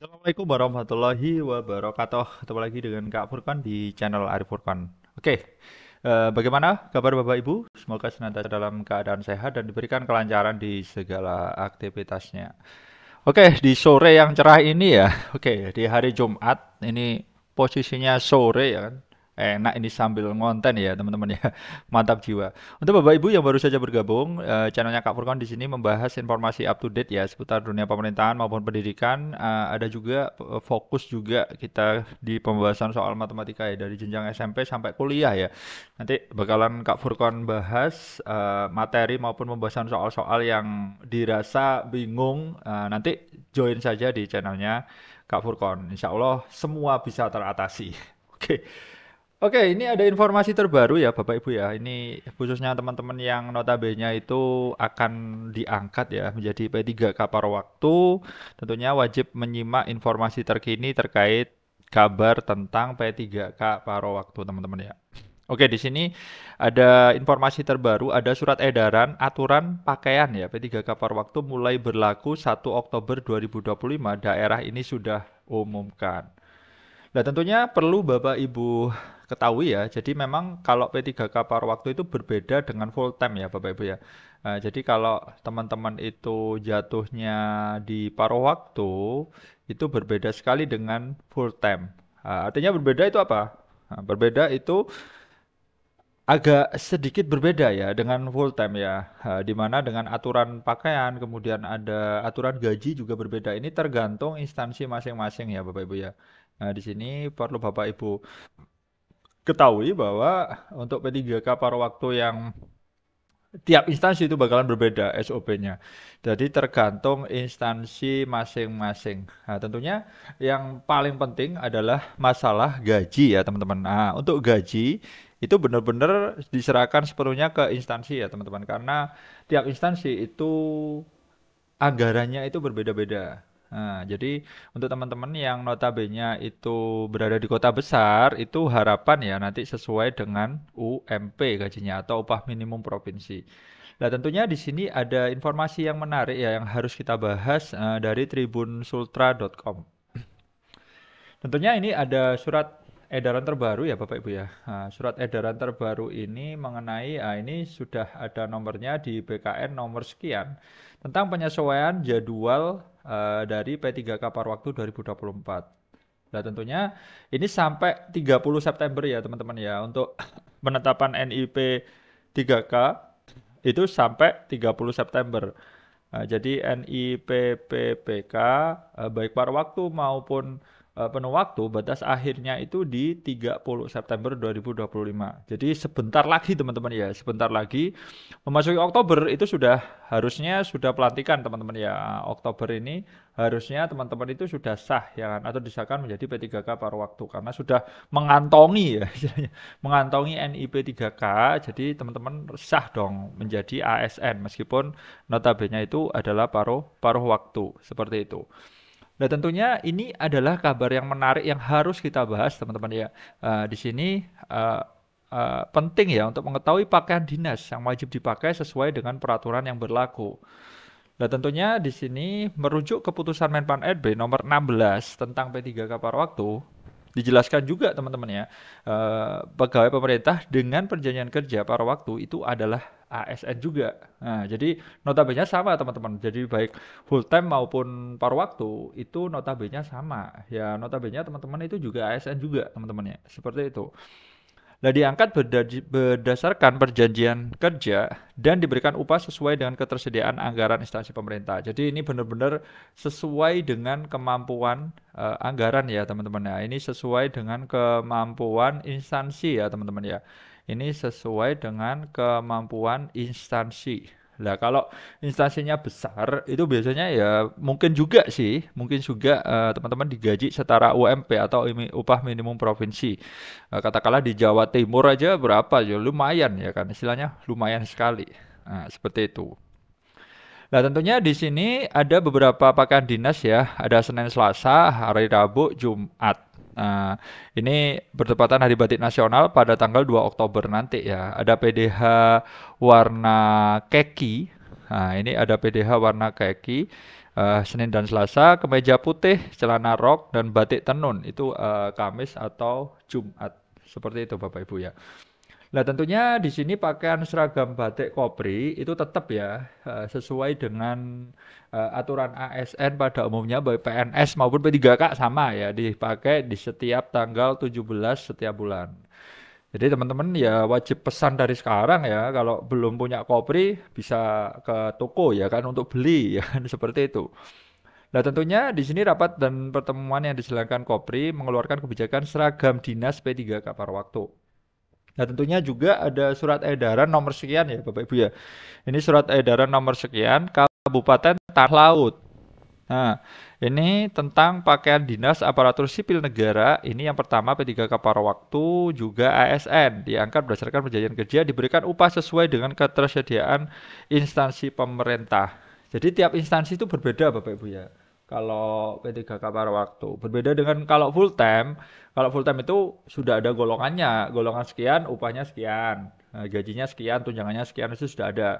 Assalamualaikum warahmatullahi wabarakatuh. Ketemu lagi dengan Kak Furkan di channel Arif Furkan. Oke, bagaimana kabar Bapak Ibu? Semoga senantiasa dalam keadaan sehat dan diberikan kelancaran di segala aktivitasnya. Oke, di sore yang cerah ini ya. Oke, di hari Jumat ini posisinya sore ya kan. Enak ini sambil ngonten ya teman-teman ya. Mantap jiwa. Untuk Bapak Ibu yang baru saja bergabung, channelnya Kak Furkan di sini membahas informasi up to date ya seputar dunia pemerintahan maupun pendidikan. Ada juga fokus juga kita di pembahasan soal matematika ya dari jenjang SMP sampai kuliah ya. Nanti bakalan Kak Furkan bahas materi maupun pembahasan soal-soal yang dirasa bingung. Nanti join saja di channelnya Kak Furkon. Insya Allah semua bisa teratasi. Oke. Oke, ini ada informasi terbaru ya Bapak Ibu ya. Ini khususnya teman-teman yang notabene itu akan diangkat ya menjadi P3K paruh waktu. Tentunya wajib menyimak informasi terkini terkait kabar tentang P3K paruh waktu teman-teman ya. Oke, di sini ada informasi terbaru, ada surat edaran aturan pakaian ya P3K paruh waktu mulai berlaku 1 Oktober 2025. Daerah ini sudah umumkan. Nah, tentunya perlu Bapak Ibu ketahui ya. Jadi memang kalau P3K paruh waktu itu berbeda dengan full time ya Bapak Ibu ya. Jadi kalau teman-teman itu jatuhnya di paruh waktu itu berbeda sekali dengan full time. Artinya berbeda itu apa? Berbeda itu agak sedikit berbeda ya dengan full time ya, di mana dengan aturan pakaian, kemudian ada aturan gaji juga berbeda. Ini tergantung instansi masing-masing ya Bapak Ibu ya. Nah, di sini perlu Bapak Ibu ketahui bahwa untuk P3K paruh waktu yang tiap instansi itu bakalan berbeda SOP-nya. Jadi tergantung instansi masing-masing. Nah, tentunya yang paling penting adalah masalah gaji ya teman-teman. Nah, untuk gaji itu benar-benar diserahkan sepenuhnya ke instansi ya teman-teman. Karena tiap instansi itu anggarannya itu berbeda-beda. Nah, jadi untuk teman-teman yang notabene itu berada di kota besar, itu harapan ya nanti sesuai dengan UMP gajinya atau upah minimum provinsi. Nah, tentunya di sini ada informasi yang menarik ya yang harus kita bahas dari tribunsultra.com. Tentunya ini ada surat edaran terbaru ya Bapak Ibu ya. Nah, surat edaran terbaru ini mengenai, ini sudah ada nomornya di BKN nomor sekian tentang penyesuaian jadwal dari P3K paruh waktu 2024. Nah tentunya ini sampai 30 September ya teman-teman ya untuk penetapan NIP 3K itu sampai 30 September. Jadi NIPPPK baik paruh waktu maupun penuh waktu batas akhirnya itu di 30 September 2025. Jadi sebentar lagi teman-teman ya, sebentar lagi memasuki Oktober itu harusnya sudah pelantikan teman-teman ya. Oktober ini harusnya teman-teman itu sudah sah ya kan atau disahkan menjadi P3K paruh waktu karena sudah mengantongi ya istilahnya, mengantongi NIP 3K. Jadi teman-teman sah dong menjadi ASN meskipun notabene itu adalah paruh paruh waktu seperti itu. Nah, tentunya ini adalah kabar yang menarik yang harus kita bahas, teman-teman ya. Di sini uh, penting ya untuk mengetahui pakaian dinas yang wajib dipakai sesuai dengan peraturan yang berlaku. Nah, tentunya di sini merujuk keputusan Menpan RB nomor 16 tentang P3K paruh waktu, dijelaskan juga teman-teman ya, pegawai pemerintah dengan perjanjian kerja paruh waktu itu adalah ASN juga. Nah, jadi notabene sama teman-teman. Jadi baik full time maupun paruh waktu itu notabene sama. Ya notabene teman-teman itu juga ASN juga teman-teman ya. Seperti itu. Nah, diangkat berdasarkan perjanjian kerja dan diberikan upah sesuai dengan ketersediaan anggaran instansi pemerintah. Jadi ini benar-benar sesuai dengan kemampuan anggaran ya teman-teman ya. Ini sesuai dengan kemampuan instansi ya teman-teman ya. Ini sesuai dengan kemampuan instansi. Nah, kalau instansinya besar, itu biasanya ya mungkin juga teman-teman digaji setara UMP atau upah minimum provinsi. Katakanlah di Jawa Timur aja berapa ya, lumayan ya kan, istilahnya lumayan sekali. Nah, seperti itu. Nah, tentunya di sini ada beberapa pakaian dinas ya, ada Senin, Selasa, hari Rabu, Jumat. Nah, ini bertepatan Hari Batik Nasional pada tanggal 2 Oktober nanti ya. Ada PDH warna kaki. Nah, ini ada PDH warna kaki, Senin dan Selasa, kemeja putih, celana rok, dan batik tenun. Itu Kamis atau Jumat. Seperti itu Bapak Ibu ya. Nah, tentunya di sini pakaian seragam batik Kopri itu tetap ya sesuai dengan aturan ASN pada umumnya baik PNS maupun P3K sama ya dipakai di setiap tanggal 17 setiap bulan. Jadi teman-teman ya wajib pesan dari sekarang ya kalau belum punya Kopri bisa ke toko ya kan untuk beli ya kan seperti itu. Nah, tentunya di sini rapat dan pertemuan yang diselenggarakan Kopri mengeluarkan kebijakan seragam dinas P3K pada waktu. Nah, tentunya juga ada surat edaran nomor sekian ya Bapak Ibu ya. Ini surat edaran nomor sekian Kabupaten Tanah Laut. Nah, ini tentang pakaian dinas aparatur sipil negara. Ini yang pertama P3K paruh waktu juga ASN diangkat berdasarkan perjanjian kerja diberikan upah sesuai dengan ketersediaan instansi pemerintah. Jadi tiap instansi itu berbeda Bapak Ibu ya. Kalau P3K paruh waktu berbeda dengan kalau full time. Kalau full time itu sudah ada golongannya, golongan sekian, upahnya sekian, gajinya sekian, tunjangannya sekian itu sudah ada.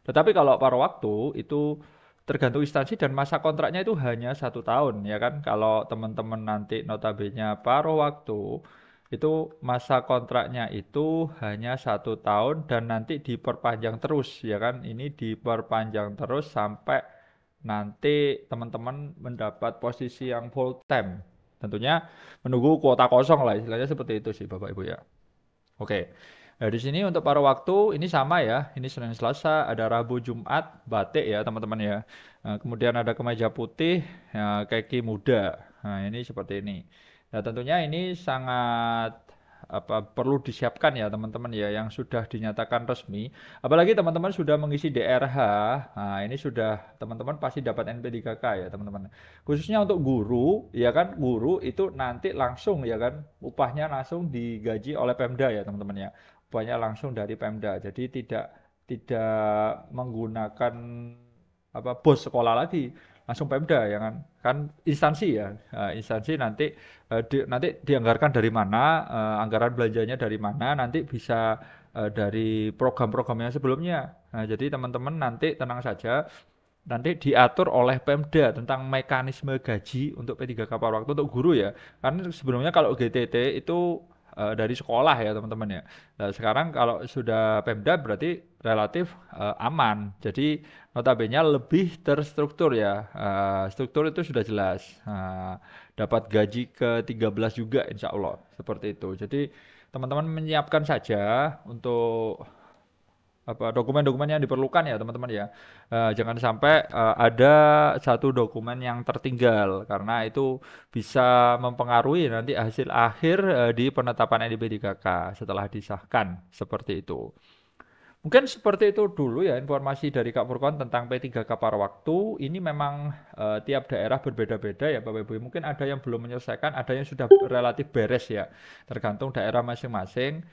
Tetapi kalau paruh waktu itu tergantung instansi dan masa kontraknya itu hanya 1 tahun ya kan. Kalau teman-teman nanti notabene paruh waktu itu masa kontraknya itu hanya 1 tahun dan nanti diperpanjang terus ya kan. Ini diperpanjang terus sampai nanti teman-teman mendapat posisi yang full time. Tentunya menunggu kuota kosong lah istilahnya seperti itu sih Bapak Ibu ya. Oke. Nah, di sini untuk paruh waktu ini sama ya. Ini Senin Selasa, ada Rabu Jumat, batik ya teman-teman ya. Nah, kemudian ada kemeja putih, ya, kaki muda. Nah, ini seperti ini. Nah, tentunya ini sangat perlu disiapkan ya teman-teman ya yang sudah dinyatakan resmi. Apalagi teman-teman sudah mengisi DRH. Nah, ini sudah teman-teman pasti dapat NP3K ya teman-teman. Khususnya untuk guru, ya kan guru itu nanti langsung ya kan upahnya langsung digaji oleh Pemda ya teman-teman ya. Upahnya langsung dari Pemda. Jadi tidak menggunakan bos sekolah lagi, langsung Pemda ya kan. Kan instansi ya. Nah, instansi nanti dianggarkan dari mana, anggaran belanjanya dari mana, nanti bisa dari program-program yang sebelumnya. Nah, jadi teman-teman nanti tenang saja, nanti diatur oleh Pemda tentang mekanisme gaji untuk P3K paruh waktu untuk guru ya. Karena sebelumnya kalau GTT itu dari sekolah ya teman-teman ya. Nah, sekarang kalau sudah Pemda berarti relatif aman. Jadi notabene lebih terstruktur ya. Struktur itu sudah jelas. Dapat gaji ke-13 juga insya Allah. Seperti itu. Jadi teman-teman menyiapkan saja untuk dokumen-dokumen yang diperlukan ya teman-teman ya. Jangan sampai ada satu dokumen yang tertinggal karena itu bisa mempengaruhi nanti hasil akhir di penetapan NIP3K setelah disahkan seperti itu. Mungkin seperti itu dulu ya informasi dari Kak Furkon tentang P3K paruh waktu. Ini memang tiap daerah berbeda-beda ya Bapak Ibu. Mungkin ada yang belum menyelesaikan, ada yang sudah relatif beres ya. Tergantung daerah masing-masing.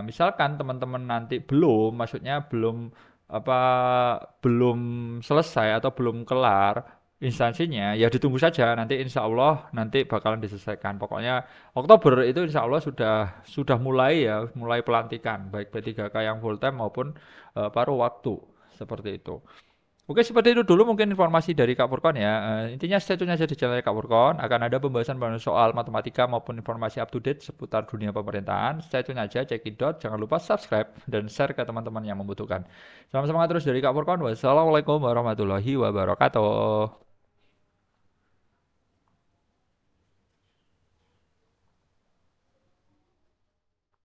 Misalkan teman-teman nanti maksudnya apa belum selesai atau belum kelar instansinya, ya ditunggu saja nanti insya Allah nanti bakalan diselesaikan. Pokoknya Oktober itu insya Allah sudah mulai ya, mulai pelantikan baik P3K yang full time maupun paruh waktu seperti itu. Oke, seperti itu dulu mungkin informasi dari Kak Furkon ya. Intinya stay tune aja di channel Kak Furkon. Akan ada pembahasan soal matematika maupun informasi up to date seputar dunia pemerintahan. Stay tune aja, cekidot. Jangan lupa subscribe dan share ke teman-teman yang membutuhkan. Salam semangat terus dari Kak Furkon. Wassalamualaikum warahmatullahi wabarakatuh.